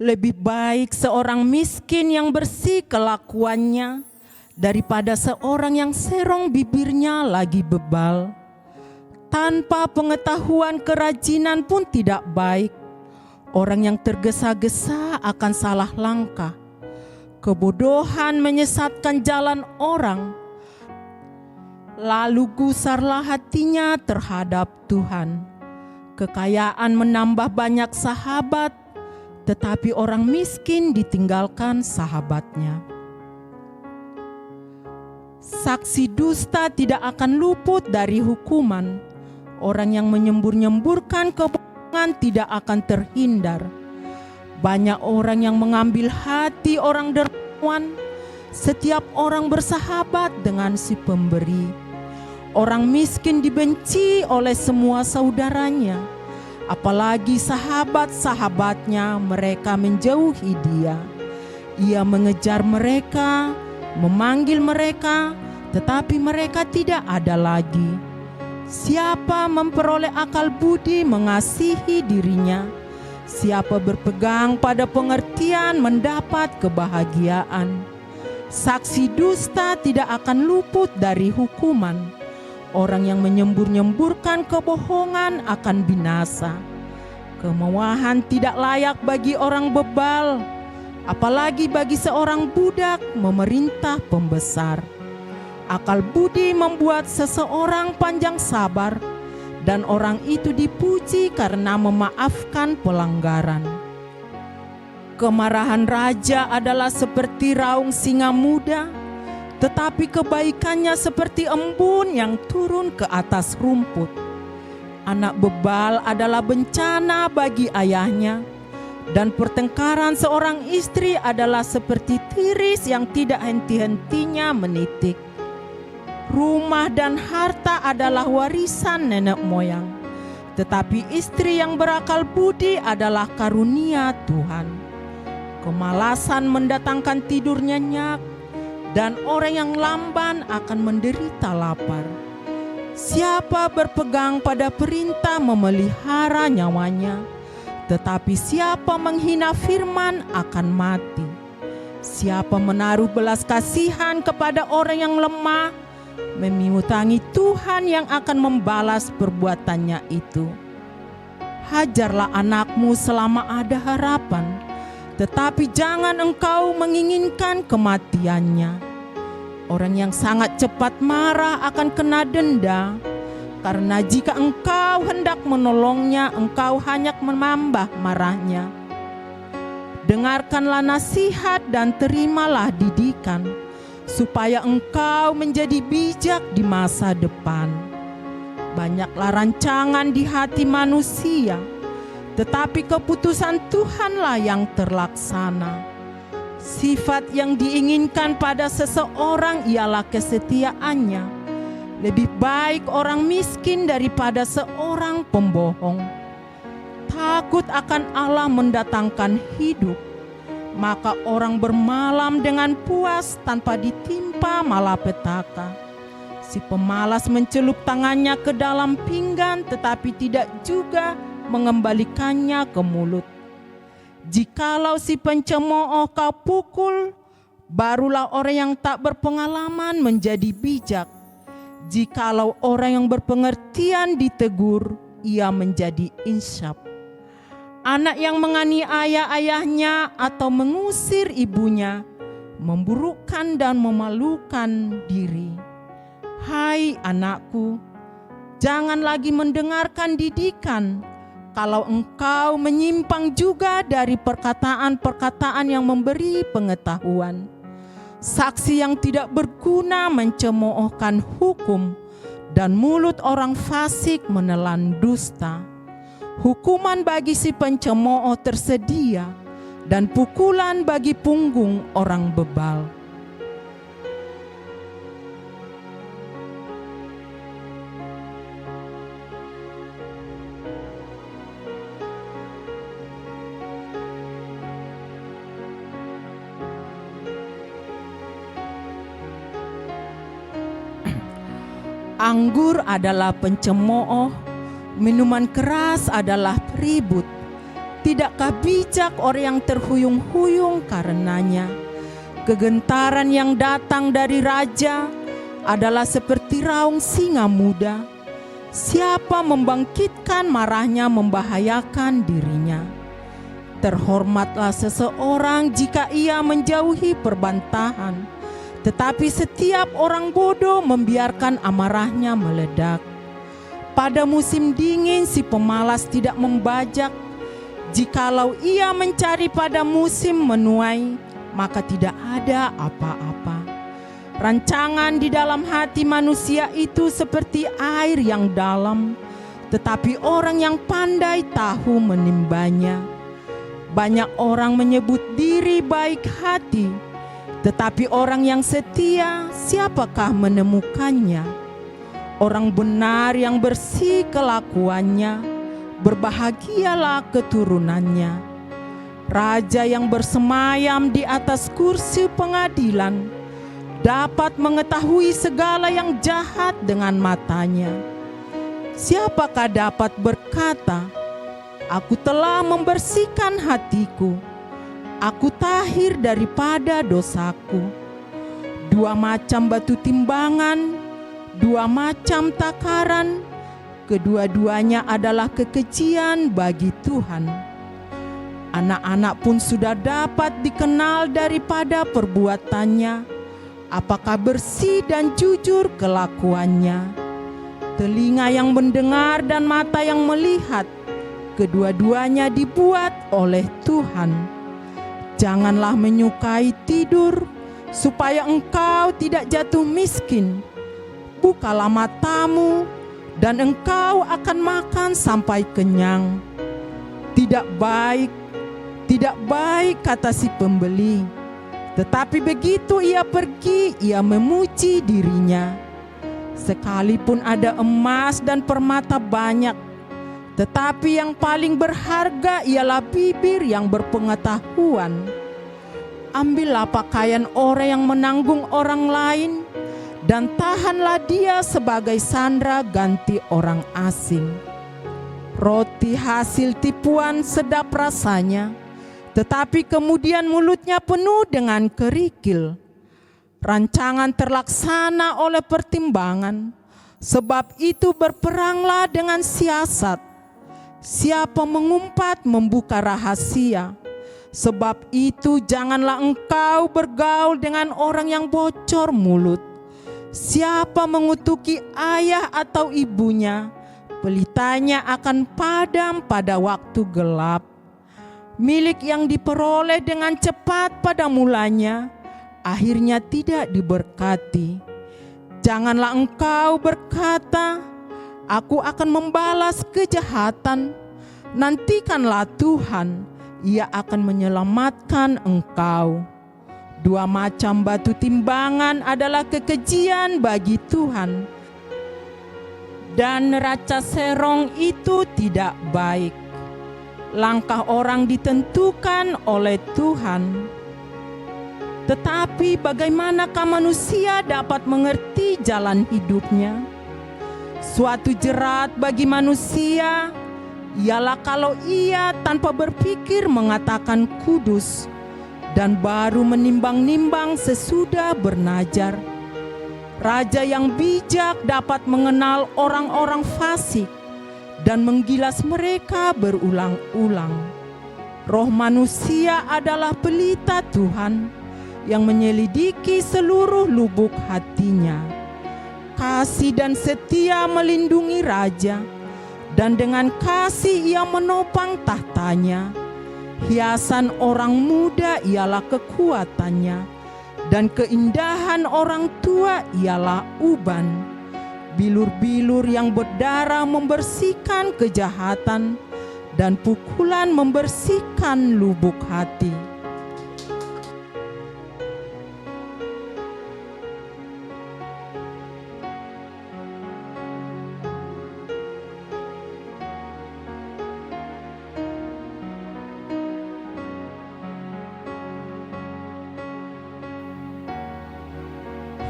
Lebih baik seorang miskin yang bersih kelakuannya daripada seorang yang serong bibirnya lagi bebal. Tanpa pengetahuan kerajinan pun tidak baik. Orang yang tergesa-gesa akan salah langkah. Kebodohan menyesatkan jalan orang. Lalu gusarlah hatinya terhadap Tuhan. Kekayaan menambah banyak sahabat, tetapi orang miskin ditinggalkan sahabatnya. Saksi dusta tidak akan luput dari hukuman. Orang yang menyembur-nyemburkan kebohongan tidak akan terhindar. Banyak orang yang mengambil hati orang dermawan. Setiap orang bersahabat dengan si pemberi. Orang miskin dibenci oleh semua saudaranya. Apalagi sahabat-sahabatnya, mereka menjauhi dia. Ia mengejar mereka, memanggil mereka, tetapi mereka tidak ada lagi. Siapa memperoleh akal budi mengasihi dirinya. Siapa berpegang pada pengertian mendapat kebahagiaan. Saksi dusta tidak akan luput dari hukuman. Orang yang menyembur-nyemburkan kebohongan akan binasa. Kemewahan tidak layak bagi orang bebal, apalagi bagi seorang budak memerintah pembesar. Akal budi membuat seseorang panjang sabar, dan orang itu dipuji karena memaafkan pelanggaran. Kemarahan raja adalah seperti raung singa muda, tetapi kebaikannya seperti embun yang turun ke atas rumput. Anak bebal adalah bencana bagi ayahnya, dan pertengkaran seorang istri adalah seperti tiris yang tidak henti-hentinya menitik. Rumah dan harta adalah warisan nenek moyang, tetapi istri yang berakal budi adalah karunia Tuhan. Kemalasan mendatangkan tidur nyenyak, dan orang yang lamban akan menderita lapar. Siapa berpegang pada perintah memelihara nyawanya, tetapi siapa menghina firman akan mati. Siapa menaruh belas kasihan kepada orang yang lemah, memiutangi Tuhan yang akan membalas perbuatannya itu. Hajarlah anakmu selama ada harapan, tetapi jangan engkau menginginkan kematiannya. Orang yang sangat cepat marah akan kena denda, karena jika engkau hendak menolongnya, engkau hanya menambah marahnya. Dengarkanlah nasihat dan terimalah didikan, supaya engkau menjadi bijak di masa depan. Banyaklah rancangan di hati manusia, tetapi keputusan Tuhanlah yang terlaksana. Sifat yang diinginkan pada seseorang ialah kesetiaannya. Lebih baik orang miskin daripada seorang pembohong. Takut akan Allah mendatangkan hidup, maka orang bermalam dengan puas tanpa ditimpa malapetaka. Si pemalas mencelup tangannya ke dalam pinggan, tetapi tidak juga mengembalikannya ke mulut. Jikalau si pencemooh kau pukul, barulah orang yang tak berpengalaman menjadi bijak. Jikalau orang yang berpengertian ditegur, ia menjadi insyaf. Anak yang menganiaya ayahnya atau mengusir ibunya, memburukkan dan memalukan diri. Hai anakku, jangan lagi mendengarkan didikan, kalau engkau menyimpang juga dari perkataan-perkataan yang memberi pengetahuan. Saksi yang tidak berguna mencemoohkan hukum, dan mulut orang fasik menelan dusta. Hukuman bagi si pencemooh tersedia, dan pukulan bagi punggung orang bebal. Anggur adalah pencemooh, minuman keras adalah peribut. Tidakkah bijak orang yang terhuyung-huyung karenanya? Kegentaran yang datang dari raja adalah seperti raung singa muda. Siapa membangkitkan marahnya membahayakan dirinya. Terhormatlah seseorang jika ia menjauhi perbantahan, tetapi setiap orang bodoh membiarkan amarahnya meledak. Pada musim dingin si pemalas tidak membajak, jikalau ia mencari pada musim menuai, maka tidak ada apa-apa. Rancangan di dalam hati manusia itu seperti air yang dalam, tetapi orang yang pandai tahu menimbanya. Banyak orang menyebut diri baik hati, tetapi orang yang setia, siapakah menemukannya? Orang benar yang bersih kelakuannya, berbahagialah keturunannya. Raja yang bersemayam di atas kursi pengadilan dapat mengetahui segala yang jahat dengan matanya. Siapakah dapat berkata, "Aku telah membersihkan hatiku, aku tahir daripada dosaku"? Dua macam batu timbangan, dua macam takaran, kedua-duanya adalah kekejian bagi Tuhan. Anak-anak pun sudah dapat dikenal daripada perbuatannya, apakah bersih dan jujur kelakuannya. Telinga yang mendengar dan mata yang melihat, kedua-duanya dibuat oleh Tuhan. Janganlah menyukai tidur, supaya engkau tidak jatuh miskin. Bukalah matamu, dan engkau akan makan sampai kenyang. Tidak baik, kata si pembeli. Tetapi begitu ia pergi, ia memuji dirinya. Sekalipun ada emas dan permata banyak, tetapi yang paling berharga ialah bibir yang berpengetahuan. Ambillah pakaian orang yang menanggung orang lain, dan tahanlah dia sebagai sandera ganti orang asing. Roti hasil tipuan sedap rasanya, tetapi kemudian mulutnya penuh dengan kerikil. Rancangan terlaksana oleh pertimbangan, sebab itu berperanglah dengan siasat. Siapa mengumpat membuka rahasia, sebab itu janganlah engkau bergaul dengan orang yang bocor mulut. Siapa mengutuki ayah atau ibunya, pelitanya akan padam pada waktu gelap. Milik yang diperoleh dengan cepat pada mulanya, akhirnya tidak diberkati. Janganlah engkau berkata, "Aku akan membalas kejahatan." Nantikanlah Tuhan, Ia akan menyelamatkan engkau. Dua macam batu timbangan adalah kekejian bagi Tuhan, dan neraca serong itu tidak baik. Langkah orang ditentukan oleh Tuhan, tetapi bagaimanakah manusia dapat mengerti jalan hidupnya? Suatu jerat bagi manusia ialah kalau ia tanpa berpikir mengatakan kudus, dan baru menimbang-nimbang sesudah bernajar. Raja yang bijak dapat mengenal orang-orang fasik dan menggilas mereka berulang-ulang. Roh manusia adalah pelita Tuhan yang menyelidiki seluruh lubuk hatinya. Kasih dan setia melindungi raja, dan dengan kasih ia menopang tahtanya. Hiasan orang muda ialah kekuatannya, dan keindahan orang tua ialah uban. Bilur-bilur yang berdarah membersihkan kejahatan, dan pukulan membersihkan lubuk hati.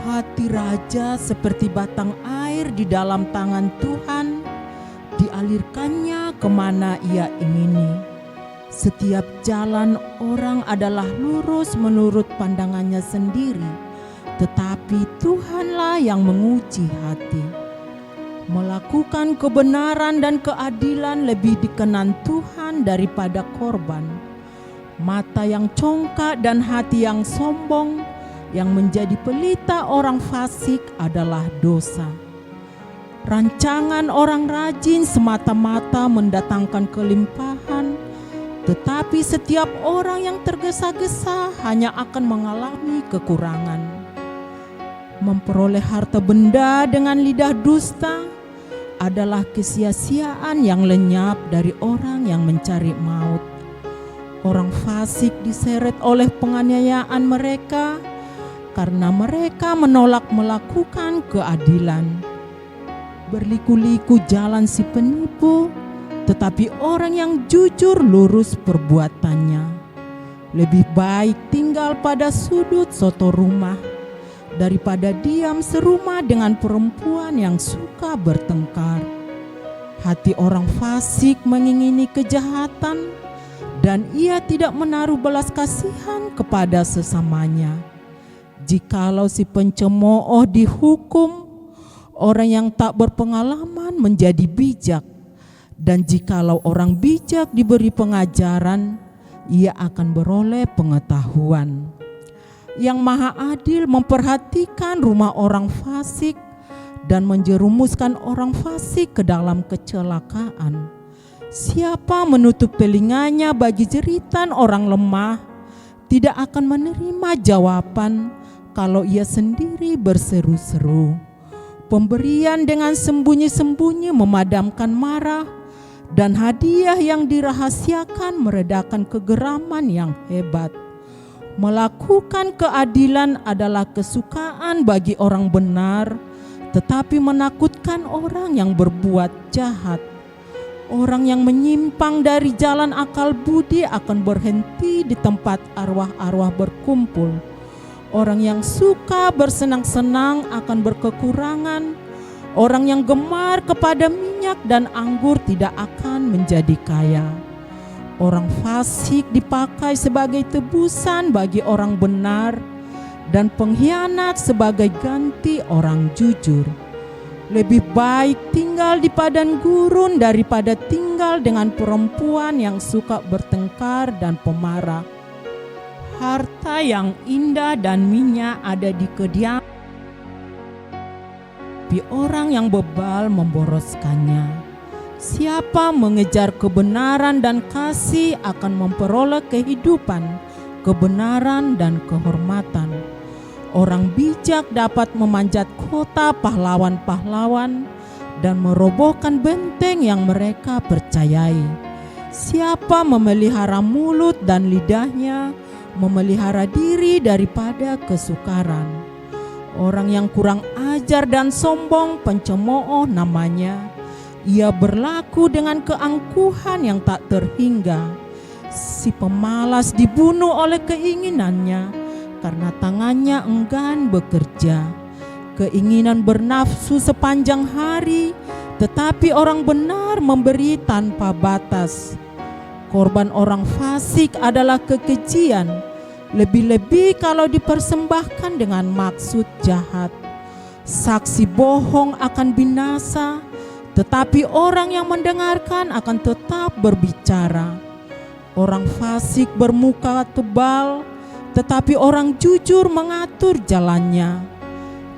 Hati raja seperti batang air di dalam tangan Tuhan, dialirkannya kemana ia ingini. Setiap jalan orang adalah lurus menurut pandangannya sendiri, tetapi Tuhanlah yang menguji hati. Melakukan kebenaran dan keadilan lebih dikenan Tuhan daripada korban. Mata yang congkak dan hati yang sombong, yang menjadi pelita orang fasik adalah dosa. Rancangan orang rajin semata-mata mendatangkan kelimpahan, tetapi setiap orang yang tergesa-gesa hanya akan mengalami kekurangan. Memperoleh harta benda dengan lidah dusta adalah kesia-siaan yang lenyap dari orang yang mencari maut. Orang fasik diseret oleh penganiayaan mereka karena mereka menolak melakukan keadilan. Berliku-liku jalan si penipu, tetapi orang yang jujur lurus perbuatannya. Lebih baik tinggal pada sudut soto rumah daripada diam serumah dengan perempuan yang suka bertengkar. Hati orang fasik mengingini kejahatan, dan ia tidak menaruh belas kasihan kepada sesamanya. Jikalau si pencemooh dihukum, orang yang tak berpengalaman menjadi bijak, dan jikalau orang bijak diberi pengajaran, ia akan beroleh pengetahuan. Yang Maha Adil memperhatikan rumah orang fasik dan menjerumuskan orang fasik ke dalam kecelakaan. Siapa menutup telinganya bagi jeritan orang lemah, tidak akan menerima jawaban kalau ia sendiri berseru-seru. Pemberian dengan sembunyi-sembunyi memadamkan marah, dan hadiah yang dirahasiakan meredakan kegeraman yang hebat. Melakukan keadilan adalah kesukaan bagi orang benar, tetapi menakutkan orang yang berbuat jahat. Orang yang menyimpang dari jalan akal budi akan berhenti di tempat arwah-arwah berkumpul. Orang yang suka bersenang-senang akan berkekurangan. Orang yang gemar kepada minyak dan anggur tidak akan menjadi kaya. Orang fasik dipakai sebagai tebusan bagi orang benar, dan pengkhianat sebagai ganti orang jujur. Lebih baik tinggal di padang gurun daripada tinggal dengan perempuan yang suka bertengkar dan pemarah. Harta yang indah dan minyak ada di kediaman, tapi orang yang bebal memboroskannya. Siapa mengejar kebenaran dan kasih akan memperoleh kehidupan, kebenaran dan kehormatan. Orang bijak dapat memanjat kota pahlawan-pahlawan dan merobohkan benteng yang mereka percayai. Siapa memelihara mulut dan lidahnya, memelihara diri daripada kesukaran. Orang yang kurang ajar dan sombong, pencemooh namanya. Ia berlaku dengan keangkuhan yang tak terhingga. Si pemalas dibunuh oleh keinginannya, karena tangannya enggan bekerja. Keinginan bernafsu sepanjang hari, tetapi orang benar memberi tanpa batas. Korban orang fasik adalah kekejian, lebih-lebih kalau dipersembahkan dengan maksud jahat. Saksi bohong akan binasa, tetapi orang yang mendengarkan akan tetap berbicara. Orang fasik bermuka tebal, tetapi orang jujur mengatur jalannya.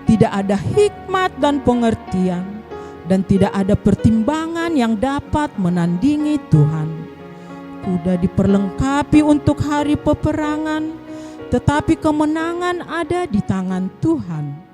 Tidak ada hikmat dan pengertian, dan tidak ada pertimbangan yang dapat menandingi Tuhan. Kuda diperlengkapi untuk hari peperangan, tetapi kemenangan ada di tangan Tuhan.